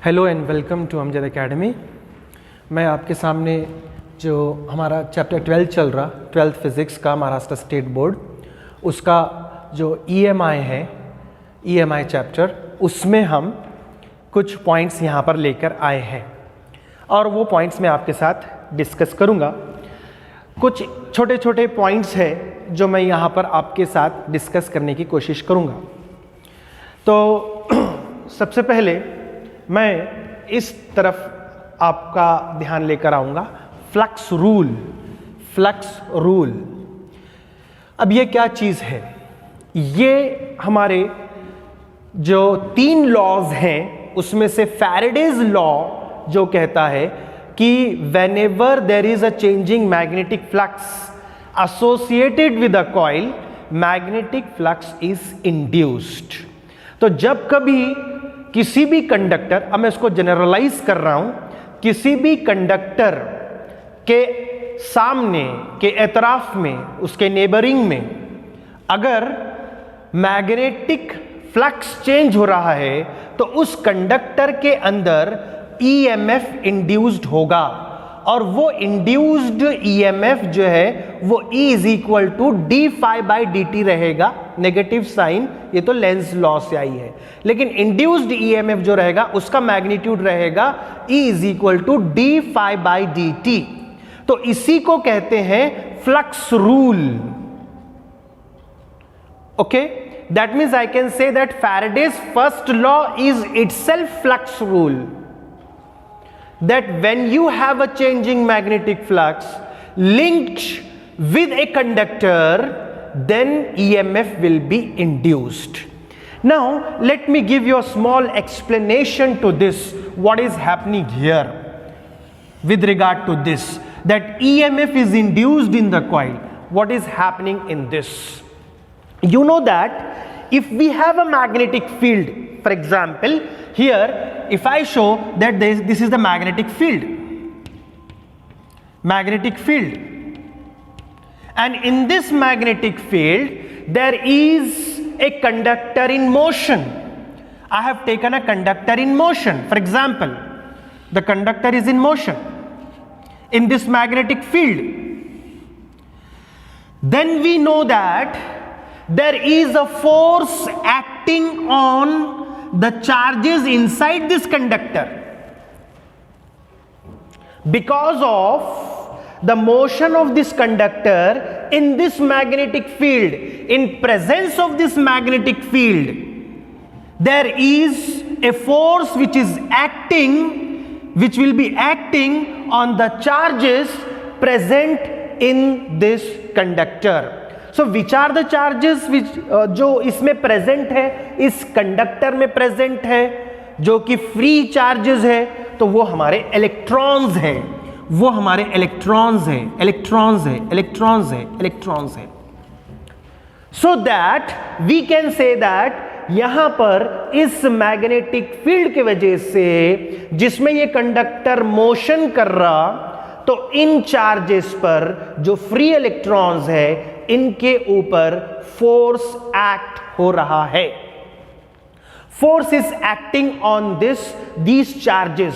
Hello and welcome to Amjad academy. मैं आपके सामने जो हमारा चैप्टर 12 चल रहा, 12th फिज़िक्स का महाराष्ट्र स्टेट बोर्ड, उसका जो EMI है, EMI चैप्टर, उसमें हम कुछ पॉइंट्स यहाँ पर लेकर आए हैं और वो पॉइंट्स मैं आपके साथ डिस्कस करूँगा। कुछ छोटे छोटे पॉइंट्स हैं जो मैं यहाँ पर आपके साथ डिस्कस करने की कोशिश करूँगा। तो सबसे पहले मैं इस तरफ आपका ध्यान लेकर आऊँगा, फ्लक्स रूल। फ्लक्स रूल, अब ये क्या चीज़ है? ये हमारे जो 3 लॉज हैं उसमें से फैराडेज लॉ जो कहता है कि whenever there is a changing magnetic flux associated with a coil, magnetic flux is induced। तो जब कभी किसी भी कंडक्टर, अब मैं इसको जनरलाइज कर रहा हूं, किसी भी कंडक्टर के सामने के एतराफ में, उसके नेबरिंग में अगर मैग्नेटिक फ्लक्स चेंज हो रहा है तो उस कंडक्टर के अंदर EMF इंड्यूस्ड होगा और वो इंड्यूस्ड EMF जो है वो E is equal to d∅dt रहेगा। नेगेटिव साइन ये तो लेंज लॉ से आई है, लेकिन इंड्यूस्ड EMF जो रहेगा उसका मैग्नीट्यूड रहेगा E is equal to d∅dt। तो इसी को कहते हैं flux rule. Okay, that means I can say that Faraday's first law is itself flux rule, that when you have a changing magnetic flux linked with a conductor, then EMF will be induced. Now let me give you a small explanation to this, what is happening here with regard to this, that EMF is induced in the coil. What is happening in this? You know that if we have a magnetic field, for example here if I show that this is the magnetic field, and in this magnetic field there is a conductor in motion. I have taken a conductor in motion. For example, the conductor is in motion in this magnetic field. Then we know that there is a force acting on the charges inside this conductor. Because of the motion of this conductor in this magnetic field, in presence of this magnetic field, there is a force which is acting, which will be acting on the charges present in this conductor. So which are the charges which जो इसमें present है, इस conductor में present है, जो कि free charges है, तो वो हमारे इलेक्ट्रॉन्स हैं, वो हमारे इलेक्ट्रॉन्स हैं, इलेक्ट्रॉन्स हैं, इलेक्ट्रॉन्स हैं, इलेक्ट्रॉन्स हैं। So that we can say that यहां पर इस मैग्नेटिक फील्ड की वजह से जिसमें ये कंडक्टर मोशन कर रहा, तो इन चार्जेस पर जो फ्री इलेक्ट्रॉन्स है इनके ऊपर फोर्स एक्ट हो रहा है। Force is acting on these charges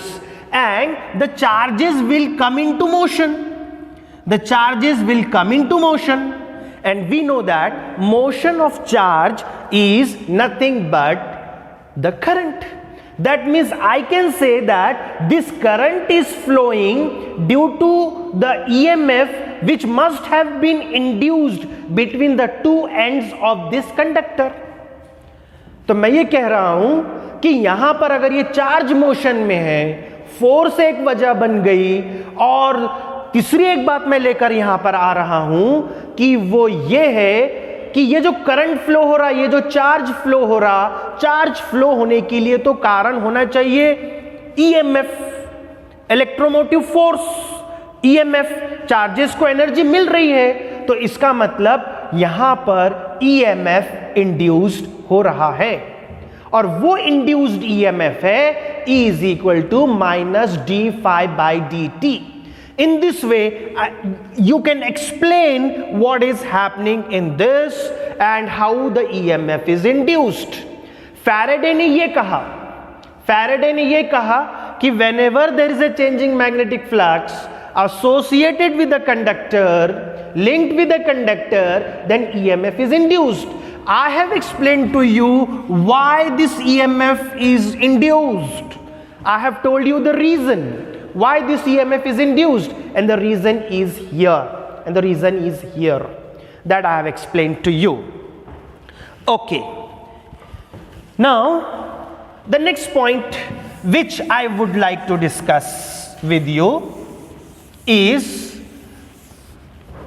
and the charges will come into motion. The charges will come into motion and we know that motion of charge is nothing but the current. That means I can say that this current is flowing due to the EMF which must have been induced between the two ends of this conductor. तो मैं ये कह रहा हूं कि यहां पर अगर ये चार्ज मोशन में है, फोर्स एक वजह बन गई, और तीसरी एक बात मैं लेकर यहां पर आ रहा हूं कि वो ये है कि ये जो करंट फ्लो हो रहा, ये जो चार्ज फ्लो हो रहा, चार्ज फ्लो होने के लिए तो कारण होना चाहिए EMF, electromotive force. EMF, charges को एनर्जी मिल रही है, तो इसका मतलब यहां पर EMF इंड्यूस्ड हो रहा है, और वो इंड्यूस्ड EMF है E is equal to -d∅dt। In this way, you can explain what is happening in this and how the EMF is induced. Faraday ने ये कहा फैराडे ने ये कहा कि whenever there is a changing magnetic flux associated with the conductor, linked with the conductor, then EMF is induced. I have explained to you why this EMF is induced. I have told you the reason why this EMF is induced, and the reason is here. And the reason is here that I have explained to you. Okay. Now, the next point which I would like to discuss with you is,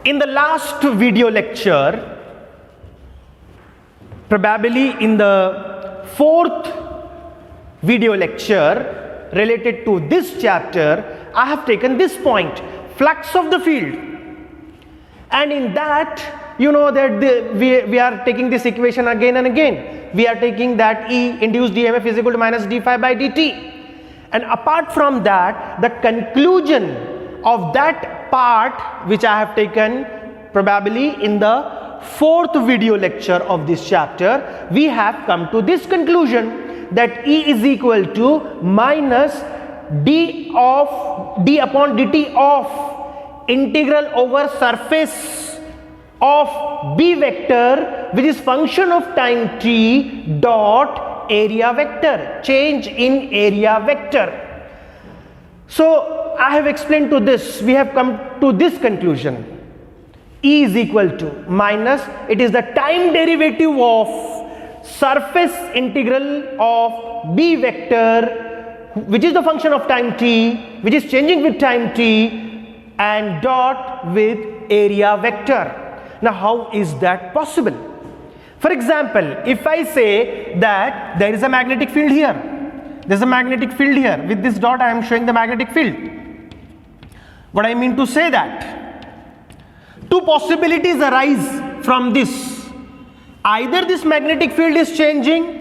in the last video lecture, probably in the fourth video lecture related to this chapter, I have taken this point, flux of the field. And in that, you know that we are taking this equation again and again. We are taking that E induced EMF is equal to minus d phi by dt. And apart from that, the conclusion of that part which I have taken probably in the fourth video lecture of this chapter, we have come to this conclusion that E is equal to minus d upon dt of integral over surface of B vector, which is function of time t dot area vector, change in area vector. So I have explained to this, we have come to this conclusion. E is equal to minus, it is the time derivative of surface integral of B vector, which is the function of time t, which is changing with time t, and dot with area vector. Now how is that possible? For example, if I say that there is a magnetic field here, there is a magnetic field here, with this dot I am showing the magnetic field. What I mean to say that two possibilities arise from this. Either this magnetic field is changing,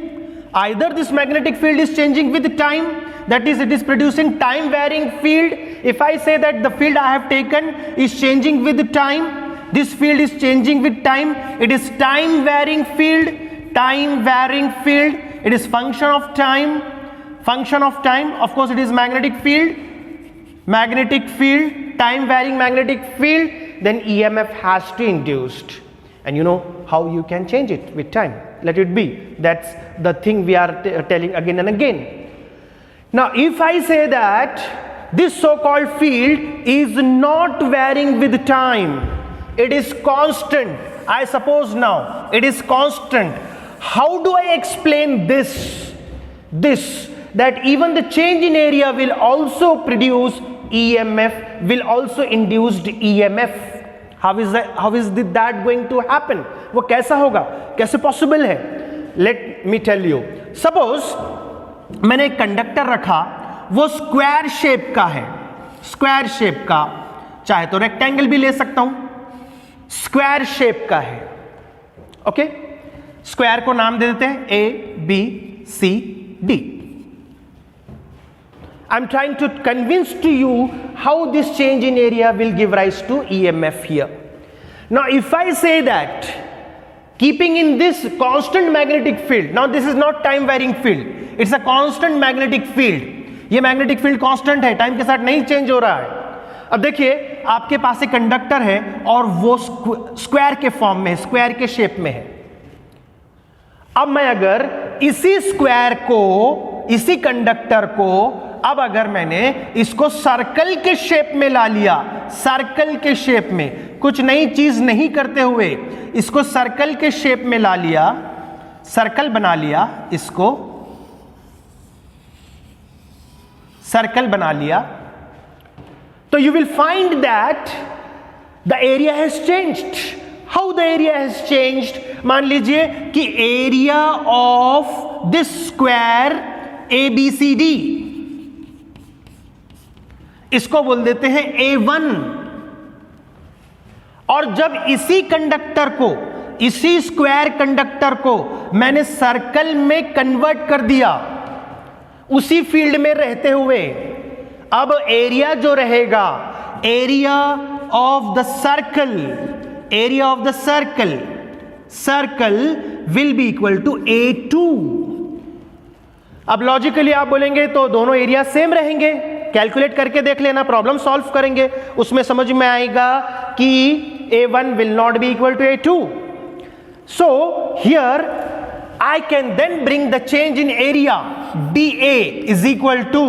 with time, that is, it is producing time varying field. If I say that the field I have taken is changing with time, this field is changing with time, it is time varying field, it is function of time, of course it is magnetic field, time varying magnetic field, then EMF has to induced. And you know how you can change it with time. Let it be. That's the thing we are telling again and again. Now, if I say that this so-called field is not varying with time, it is constant. I suppose now it is constant. How do I explain this? That even the change in area will also produce EMF, will also induce EMF. How is that going to happen? वो कैसा होगा? कैसे possible है? Let me tell you. Suppose मैंने एक conductor रखा, वो square shape का है, स्क्वायर शेप का, चाहे तो रेक्टेंगल भी ले सकता हूं, स्क्वायर शेप का है. ओके, स्क्वायर को नाम दे देते हैं A, B, C, D. I'm trying to convince to you how this change in area will give rise to EMF here. Now if I say that keeping in this constant magnetic field, now this is not time varying field, it's a constant magnetic field. ये magnetic field constant है, time के साथ नहीं change हो रहा है. अब देखिए आपके पास एक कंडक्टर है और वो स्क्वायर के फॉर्म में, स्क्वायर के शेप में है. अब मैं अगर इसी स्क्वायर को, इसी कंडक्टर को, अब अगर मैंने इसको सर्कल के शेप में ला लिया, सर्कल के शेप में, कुछ नई चीज नहीं करते हुए इसको सर्कल के शेप में ला लिया, सर्कल बना लिया, इसको सर्कल बना लिया, तो you will find that the area has changed. How the area has changed? मान लीजिए कि area of this square ABCD, इसको बोल देते हैं A1. और जब इसी कंडक्टर को, इसी स्क्वायर कंडक्टर को मैंने सर्कल में कन्वर्ट कर दिया, उसी फील्ड में रहते हुए, अब एरिया जो रहेगा, area of the circle, area of the circle will be equal to A2. अब लॉजिकली आप बोलेंगे तो दोनों एरिया सेम रहेंगे, कैलकुलेट करके देख लेना, प्रॉब्लम सॉल्व करेंगे, उसमें समझ में आएगा कि A1 will not be equal to A2. So here I can then bring the change in area dA is equal to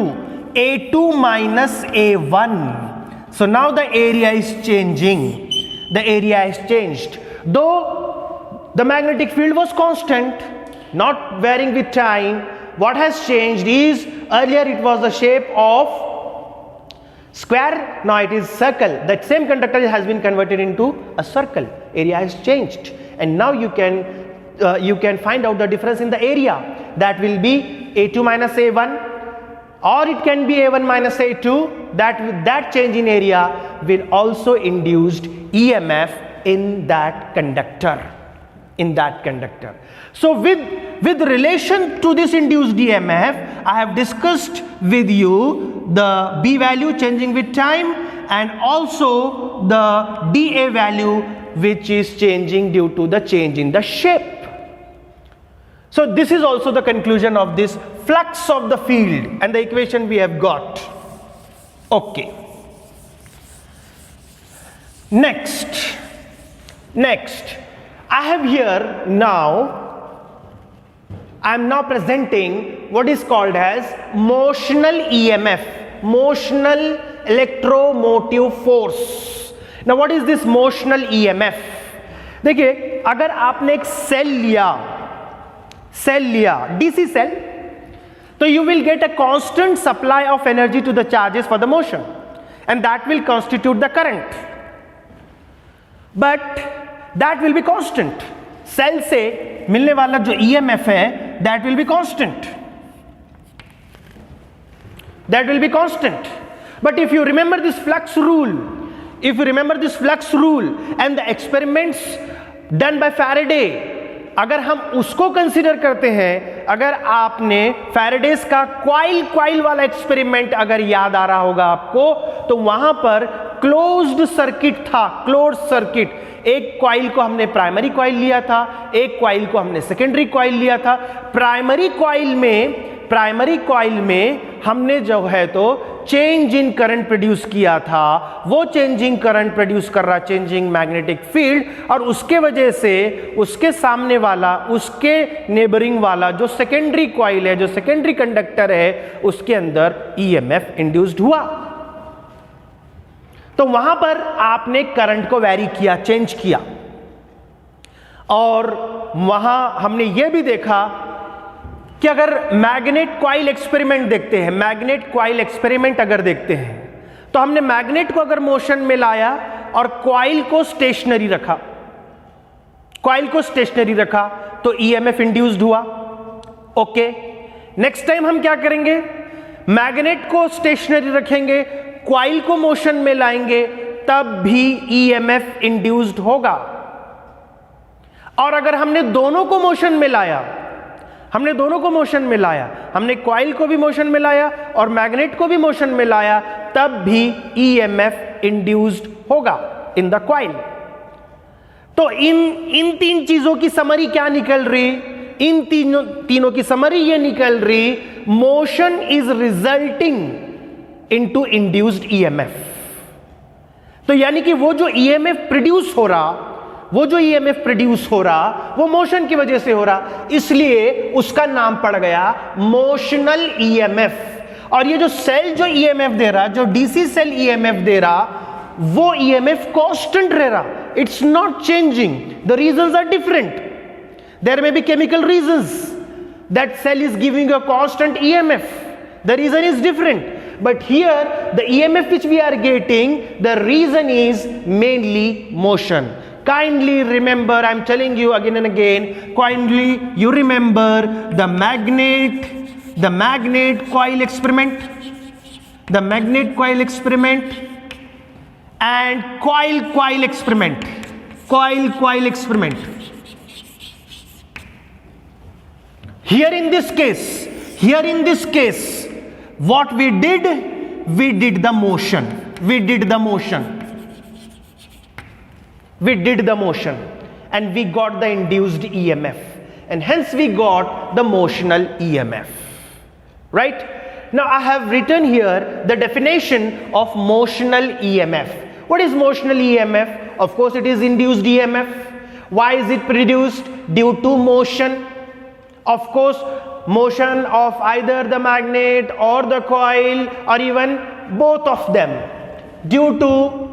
A2 minus A1. So now the area is changing. The area is changed. Though the magnetic field was constant, not varying with time, what has changed is earlier it was the shape of square, now it is circle. That same conductor has been converted into a circle. Area has changed, and now you can find out the difference in the area. That will be A2 minus A1, or it can be A1 minus A2. That change in area will also induce EMF in that conductor. So with relation to this induced EMF, I have discussed with you the B value changing with time, and also the dA value which is changing due to the change in the shape. So this is also the conclusion of this flux of the field and the equation we have got. Okay. Next, I have here now, I am now presenting what is called as motional EMF, motional electromotive force. Now what is this motional EMF? देखिए, अगर आपने एक cell लिया DC cell, so you will get a constant supply of energy to the charges for the motion, and that will constitute the current. But that will be constant. Cell से मिलने वाला जो EMF है, that will be constant. That will be constant. But if you remember this flux rule, and the experiments done by Faraday, अगर हम उसको consider करते हैं, अगर आपने फैराडेस का क्वाइल वाला एक्सपेरिमेंट अगर याद आ रहा होगा आपको, तो वहां पर क्लोज्ड सर्किट था, क्लोज्ड सर्किट. एक क्वाइल को हमने प्राइमरी क्वाइल लिया था, एक क्वाइल को हमने सेकेंडरी क्वाइल लिया था. प्राइमरी क्वाइल में हमने जो है तो चेंज इन करंट प्रोड्यूस किया था. वो चेंजिंग करंट प्रोड्यूस कर रहा चेंजिंग मैग्नेटिक फील्ड, और उसके वजह से उसके सामने वाला, उसके नेबरिंग वाला जो सेकेंडरी क्वाइल है, जो सेकेंडरी कंडक्टर है, उसके अंदर ईएमएफ इंड्यूस्ड हुआ. तो वहां पर आपने करंट को वैरी किया, चेंज किया. और वहां हमने यह भी देखा कि अगर मैग्नेट क्वाइल एक्सपेरिमेंट देखते हैं, मैग्नेट क्वाइल एक्सपेरिमेंट अगर देखते हैं, तो हमने मैग्नेट को अगर मोशन में लाया और क्वाइल को स्टेशनरी रखा, तो ईएमएफ इंड्यूस्ड हुआ. ओके, नेक्स्ट टाइम हम क्या करेंगे, मैग्नेट को स्टेशनरी रखेंगे, क्वाइल को मोशन में लाएंगे, तब भी ईएमएफ इंड्यूस्ड होगा. और अगर हमने दोनों को मोशन में लाया, हमने क्वाइल को भी मोशन में लाया और मैग्नेट को भी मोशन में लाया, तब भी ईएमएफ इंड्यूस्ड होगा इन द क्वाइल. तो इन तीन चीजों की समरी क्या निकल रही, इन तीनों की समरी ये निकल रही, motion is resulting into induced EMF. तो यानी कि वो जो ईएमएफ प्रोड्यूस हो रहा, वो मोशन की वजह से हो रहा, इसलिए उसका नाम पड़ गया मोशनल ईएमएफ. और ये जो सेल जो ईएमएफ दे रहा, जो डीसी सेल ईएमएफ दे रहा, वो ईएमएफ कांस्टेंट रह रहा, it's not changing. The reasons are different. There may be chemical reasons that cell is giving a constant EMF. The reason is different. But here the EMF which we are getting, the reason is mainly motion. Kindly remember, I am telling you again and again, kindly you remember the magnet coil experiment, and coil experiment. Here in this case, what we did the motion. We did the motion and we got the induced EMF, and hence we got the motional EMF. right? Now I have written here the definition of motional EMF. What is motional EMF? Of course it is induced EMF. Why is it produced? Due to motion. Of course, motion of either the magnet or the coil or even both of them, due to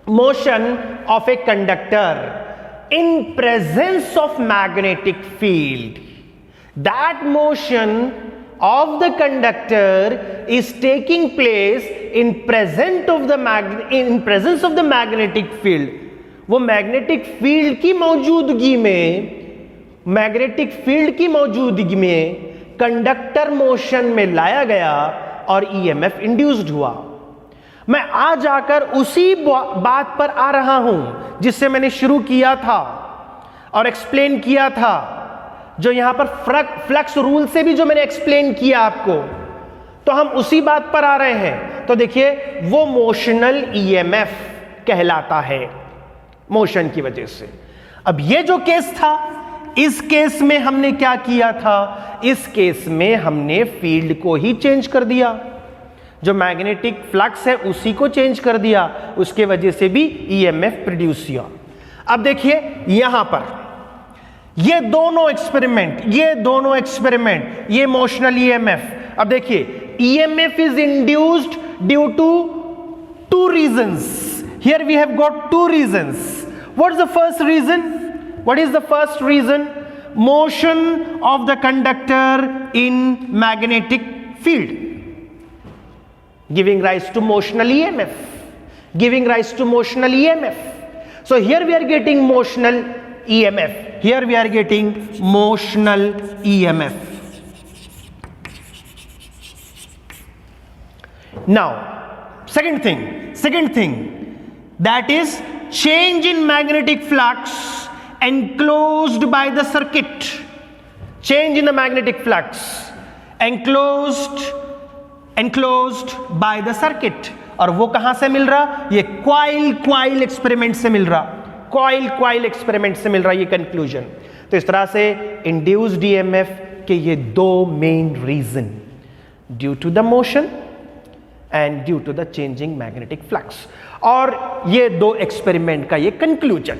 motion of a conductor in presence of magnetic field. That motion of the conductor is taking place in presence of the magnetic field. वो magnetic field की मौजूदगी में conductor motion में लाया गया और EMF induced हुआ। मैं आज आकर उसी बात पर आ रहा हूं जिससे मैंने शुरू किया था और एक्सप्लेन किया था, जो यहां पर फ्लक्स रूल से भी जो मैंने एक्सप्लेन किया आपको, तो हम उसी बात पर आ रहे हैं। तो देखिए वो मोशनल ईएमएफ कहलाता है, मोशन की वजह से। अब ये जो केस था, इस केस में हमने क्या किया था? इस केस में हमने फील्ड को ही चेंज कर दिया, जो मैग्नेटिक फ्लक्स है उसी को चेंज कर दिया, उसके वजह से भी ईएमएफ प्रोड्यूस हुआ। अब देखिए यहां पर ये दोनों एक्सपेरिमेंट, ये मोशनल ईएमएफ। अब देखिए EMF is induced due to two reasons. Here we have got two reasons. What is the first reason? What is the first reason? Motion of the conductor in magnetic field, giving rise to motional EMF. So here we are getting motional EMF. Now, second thing. That is change in magnetic flux enclosed by the circuit. Change in the magnetic flux enclosed by the circuit. और वो कहां से मिल रहा? ये coil experiment से मिल रहा, ये conclusion. तो इस तरह से इंड्यूस्ड ईएमएफ के ये दो main reason, due to the motion and due to the changing magnetic flux, और ये दो एक्सपेरिमेंट का ये कंक्लूजन।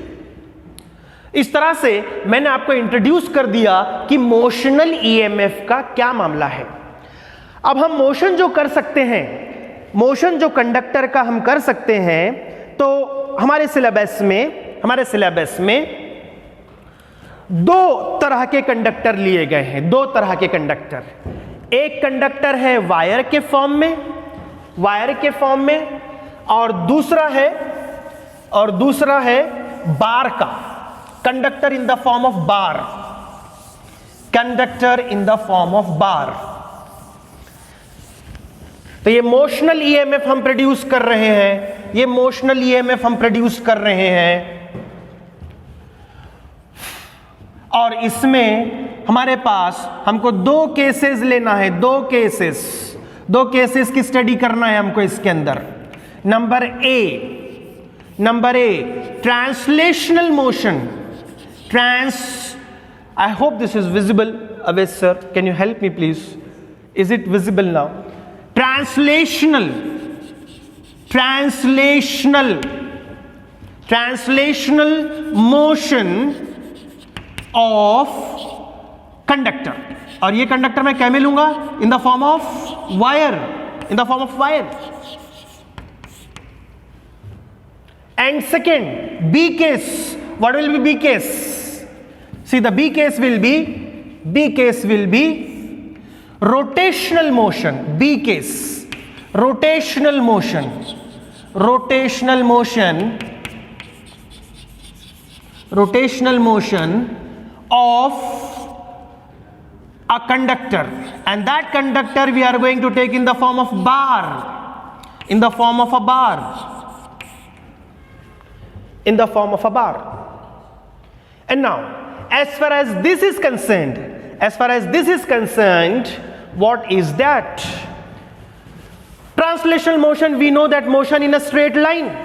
इस तरह से मैंने आपको इंट्रोड्यूस कर दिया कि मोशनल ईएमएफ का क्या मामला है। अब हम मोशन जो कर सकते हैं, मोशन जो कंडक्टर का हम कर सकते हैं, तो हमारे सिलेबस में दो तरह के कंडक्टर लिए गए हैं, एक कंडक्टर है वायर के फॉर्म में, और दूसरा है बार का, conductor in the form of बार। तो ये मोशनल ईएमएफ हम प्रोड्यूस कर रहे हैं, और इसमें हमारे पास हमको दो केसेस लेना है, दो केसेस की स्टडी करना है हमको इसके अंदर। Number A translational motion. I hope this is visible. Aves sir, can you help me please? Is it visible now? Translational motion of conductor, और ये कंडक्टर मैं क्या मिलूंगा? In the form of wire, And second, B case. What will be B case? See, the B case will be rotational motion. B case, rotational motion of a conductor, and that conductor we are going to take in the form of bar, And now, as far as this is concerned, what is that? Translational motion, we know that motion in a straight line.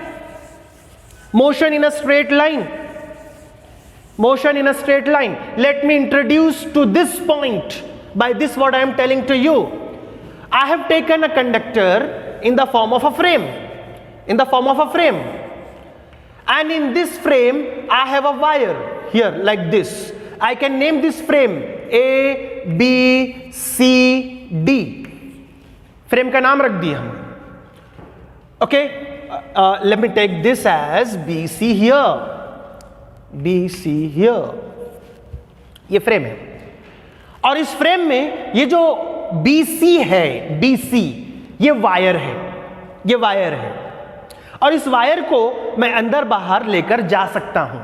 Let me introduce to this point. By this, what I am telling to you, I have taken a conductor in the form of a frame, and in this frame I have a wire here like this. I can name this frame A, B, C, D. Frame का नाम रख दिया हमने. Okay, let me take this as BC here. BC here. ये frame है, और इस frame में ये जो BC है, BC ये वायर है, और इस वायर को मैं अंदर बाहर लेकर जा सकता हूं,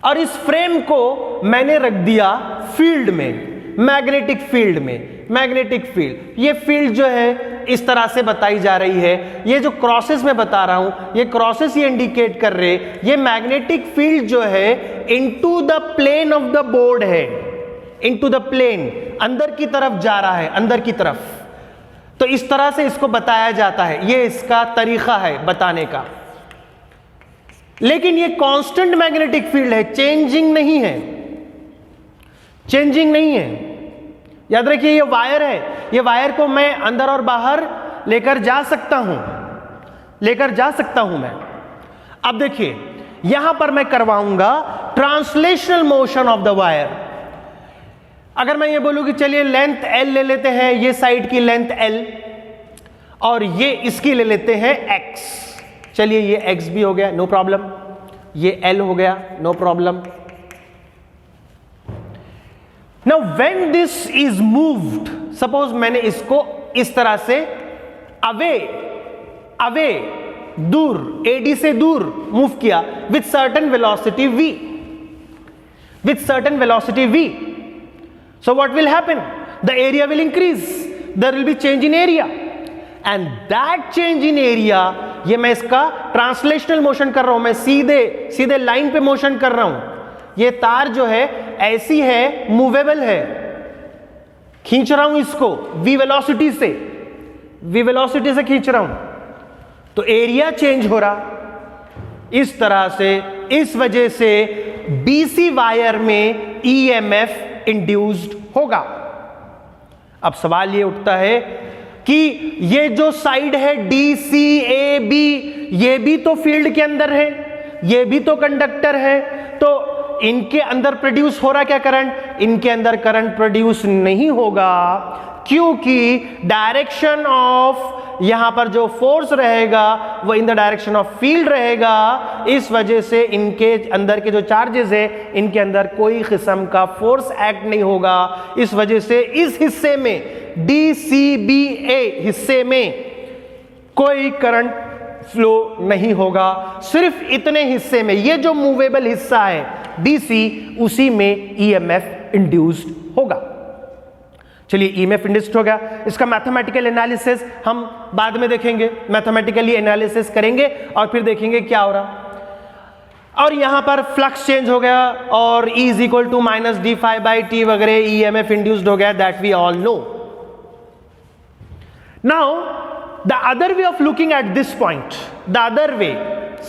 और इस फ्रेम को मैंने रख दिया फील्ड में, मैग्नेटिक फील्ड में. मैग्नेटिक फील्ड, ये फील्ड जो है इस तरह से बताई जा रही है. ये जो क्रॉसेस मैं बता रहा हूं, ये क्रॉसेस ये इंडिकेट कर रहे, ये मैग्नेटिक फील्ड जो है into the plane of the board है, इनटू द प्लेन, अंदर की तरफ जा रहा है, अंदर की तरफ. तो इस तरह से इसको बताया जाता है, ये इसका तरीका है बताने का. लेकिन ये कांस्टेंट मैग्नेटिक फील्ड है, चेंजिंग नहीं है, चेंजिंग नहीं है. याद रखिए ये वायर है, ये वायर को मैं अंदर और बाहर लेकर जा सकता हूं मैं. अब देखिए यहां पर मैं करवाऊंगा translational motion of the wire. अगर मैं ये बोलूं कि चलिए लेंथ L ले लेते हैं, ये साइड की लेंथ L, और ये इसकी ले लेते हैं X. चलिए ये X भी हो गया, नो प्रॉब्लम. ये L हो गया, no problem. Now when this is moved, suppose मैंने इसको इस तरह से अवे दूर, AD से दूर मूव किया with certain velocity V. So what will happen? The area will increase. There will be change in area, and that change in area, ये मैं इसका ट्रांसलेशनल मोशन कर रहा हूं, मैं सीधे लाइन पे मोशन कर रहा हूं. ये तार जो है ऐसी है, मूवेबल है, खींच रहा हूं इसको v वेलोसिटी से खींच रहा हूं, तो एरिया चेंज हो रहा इस तरह से. इस वजह से BC वायर में EMF इंड्यूस्ड होगा. अब सवाल ये उठता है कि ये जो साइड है DCAB, ये भी तो फील्ड के अंदर है, ये भी तो कंडक्टर है, तो इनके अंदर प्रोड्यूस हो रहा क्या करंट? इनके अंदर करंट प्रोड्यूस नहीं होगा, क्योंकि डायरेक्शन ऑफ यहां पर जो फोर्स रहेगा वो in the direction of field रहेगा. इस वजह से इनके अंदर के जो चार्जेस है, इनके अंदर कोई किस्म का फोर्स एक्ट नहीं होगा. इस वजह से इस हिस्से में, DCBA हिस्से में कोई करंट फ्लो नहीं होगा. सिर्फ इतने हिस्से में, ये जो मूवेबल हिस्सा है BC, उसी में EMF इंड्यूस्ड होगा. चलिए EMF इंड्यूस्ड हो गया. इसका मैथमेटिकल एनालिसिस हम बाद में देखेंगे, मैथमेटिकली एनालिसिस करेंगे और फिर देखेंगे क्या हो रहा. और यहां पर फ्लक्स चेंज हो गया और E is equal to minus d∅/t वगैरह EMF इंड्यूस्ड हो गया, that we all know. Now the other way of looking at this point, the other way,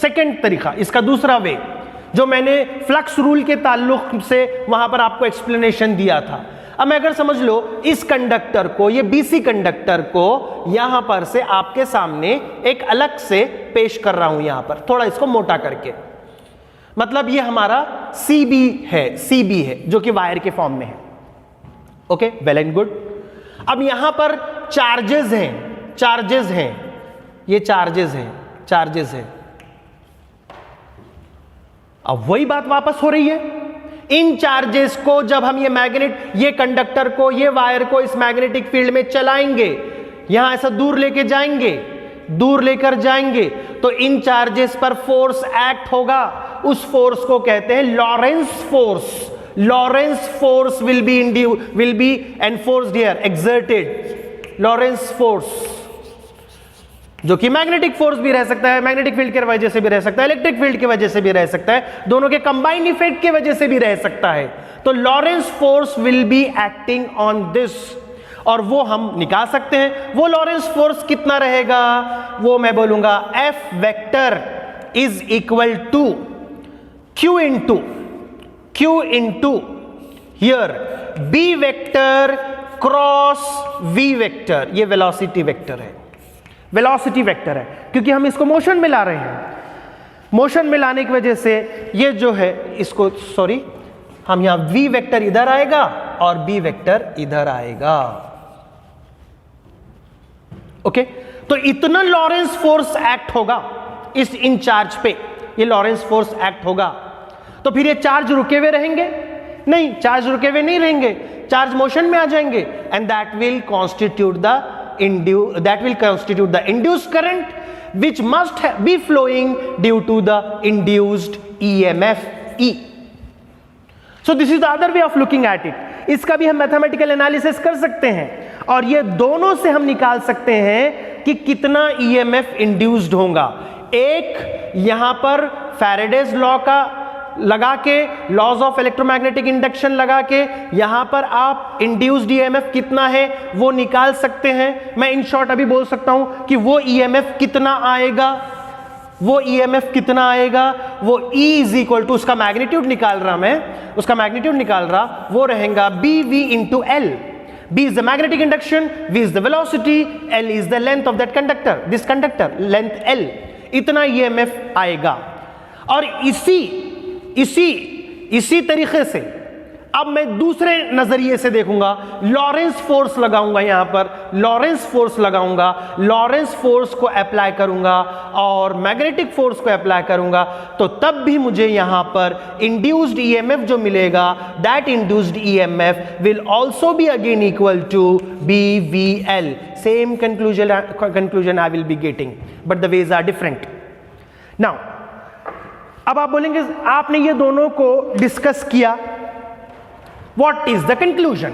second तरीका, इसका दूसरा वे, जो मैंने फ्लक्स रूल के ताल्लुक से वहां पर आपको एक्सप्लेनेशन दिया था. अब मैं अगर समझ लो इस कंडक्टर को, ये BC कंडक्टर को यहां पर से आपके सामने एक अलग से पेश कर रहा हूं, यहां पर थोड़ा इसको मोटा करके, मतलब ये हमारा CB है जो कि वायर के फॉर्म में है. Okay, well and good. अब यहां पर चार्जेस हैं, ये चार्जेस हैं. अब वही बात वापस हो रही है. इन चार्जेस को जब हम ये कंडक्टर को, ये वायर को इस मैग्नेटिक फील्ड में चलाएंगे, यहां ऐसा दूर लेकर जाएंगे, तो इन चार्जेस पर फोर्स एक्ट होगा. उस फोर्स को कहते हैं Lawrence force. Lawrence force will be enforced here, exerted. Lawrence force जो कि मैग्नेटिक फोर्स भी रह सकता है, मैग्नेटिक फील्ड की वजह से भी रह सकता है, इलेक्ट्रिक फील्ड की वजह से भी रह सकता है, दोनों के कंबाइंड इफेक्ट की वजह से भी रह सकता है. तो Lawrence force will be acting on this, और वो हम निकाल सकते हैं. वो लॉरेंस फोर्स कितना रहेगा? वो मैं बोलूंगा F vector is equal to Q into here B vector cross cross v vector, ये वेलोसिटी वेक्टर है, वेलोसिटी वेक्टर है, क्योंकि हम इसको मोशन में ला रहे हैं। मोशन में लाने की वजह से ये जो है इसको, सॉरी, हम यहां v वेक्टर इधर आएगा और b वेक्टर इधर आएगा। ओके, तो इतना लॉरेंस फोर्स एक्ट होगा इस इंचार्ज पे, ये लॉरेंस फोर्स एक्ट होगा। तो फिर ये चार्ज रुके हुए रहेंगे? नहीं, चार्ज रुके हुए नहीं रहेंगे, चार्ज मोशन में आ जाएंगे, and that will constitute the induced current which must be flowing due to the induced EMF E. So this is the other way of looking at it. इसका भी हम मैथमेटिकल एनालिसिस कर सकते हैं और ये दोनों से हम निकाल सकते हैं कि कितना EMF इंड्यूस्ड होगा। एक यहां पर फैराडेज लॉ का लगा के, लॉज ऑफ इलेक्ट्रोमैग्नेटिक इंडक्शन लगा के यहां पर आप इंड्यूस्ड ईएमएफ कितना है वो निकाल सकते हैं। मैं इन शॉर्ट अभी बोल सकता हूं कि वो ईएमएफ कितना आएगा, वो ईएमएफ कितना आएगा, वो E इज इक्वल टू, उसका मैग्नीट्यूड निकाल रहा मैं, उसका मैग्नीट्यूड निकाल रहा, वो रहेगा BV into L। B is the magnetic induction, V is the velocity, L is the length of that conductor, this conductor, length L, इतना EMF आएगा। और इसी तरीके से अब मैं दूसरे नजरिए से देखूंगा, लॉरेंस फोर्स लगाऊंगा, यहां पर लॉरेंस फोर्स लगाऊंगा, लॉरेंस फोर्स को अप्लाई करूंगा और मैग्नेटिक फोर्स को अप्लाई करूंगा, तो तब भी मुझे यहां पर इंड्यूस्ड ईएमएफ जो मिलेगा, that induced EMF will also be again equal to BVL। Same conclusion I will be getting, but the ways are different. Now अब आप बोलेंगे आपने ये दोनों को डिस्कस किया, what is the conclusion?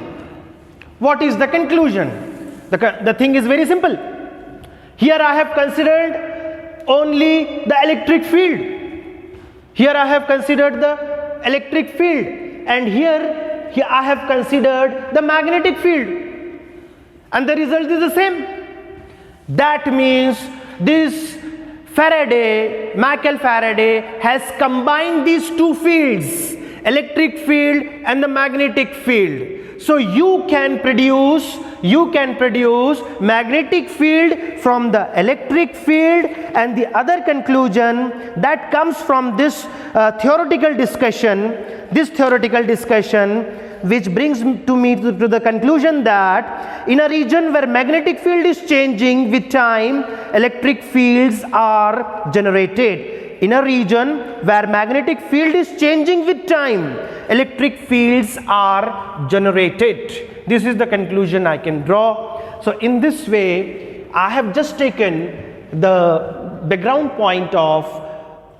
What is the conclusion? The thing is very simple. Here I have considered only the electric field. Here I have considered the electric field, and here I have considered the magnetic field, and the result is the same. That means this Michael Faraday has combined these two fields, electric field and the magnetic field. So you can produce magnetic field from the electric field, and the other conclusion that comes from this theoretical discussion, which brings me to the conclusion that in a region where magnetic field is changing with time, electric fields are generated. In a region where magnetic field is changing with time, electric fields are generated. This is the conclusion I can draw. So in this way, I have just taken the background point of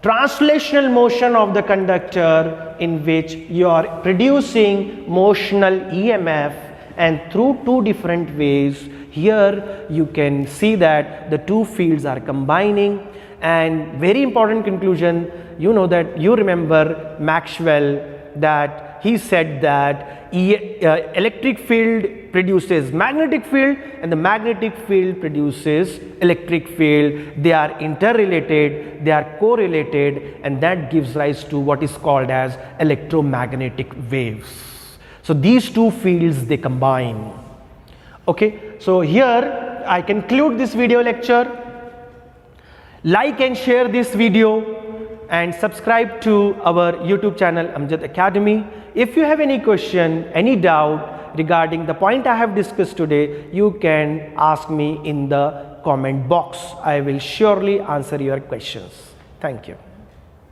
translational motion of the conductor, in which you are producing motional EMF, and through two different ways. Here you can see that the two fields are combining. And very important conclusion, you know that you remember Maxwell, that he said that electric field produces magnetic field and the magnetic field produces electric field. They are interrelated, they are correlated, and that gives rise to what is called as electromagnetic waves. So these two fields, they combine. Okay, so here I conclude this video lecture. Like and share this video and subscribe to our YouTube channel Amjad Academy. If you have any question, any doubt regarding the point I have discussed today, you can ask me in the comment box. I will surely answer your questions. Thank you.